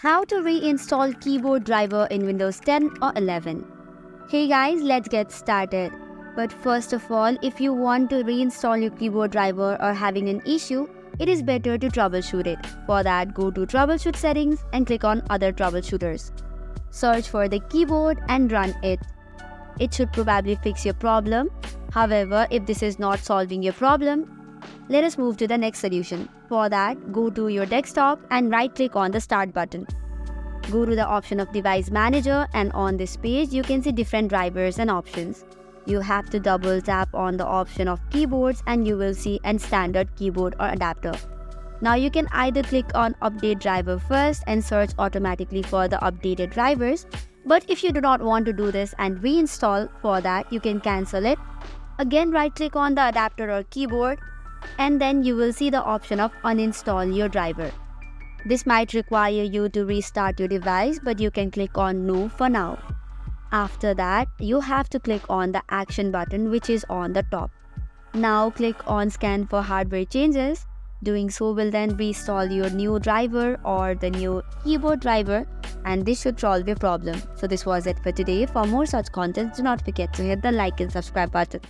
How to reinstall keyboard driver in Windows 10 or 11. Hey guys, let's get started. But first of all, if you want to reinstall your keyboard driver or having an issue, it is better to troubleshoot it. For that, go to Troubleshoot settings and click on Other Troubleshooters. Search for the keyboard and run it. It should probably fix your problem. However, if this is not solving your problem, let us move to the next solution. For that, go to your desktop and right-click on the Start button. Go to the option of Device Manager, and on this page, you can see different drivers and options. You have to double tap on the option of keyboards and you will see a standard keyboard or adapter. Now you can either click on Update Driver first and search automatically for the updated drivers. But if you do not want to do this and reinstall, for that you can cancel it. Again, right-click on the adapter or keyboard, and then you will see the option of uninstall your driver. This might require you to restart your device, but you can click on No for now. After that, you have to click on the Action button, which is on the top. Now click on Scan for hardware changes. Doing so will then reinstall your new driver or the new keyboard driver, and this should solve your problem. So this was it for today. For more such content, do not forget to hit the like and subscribe button.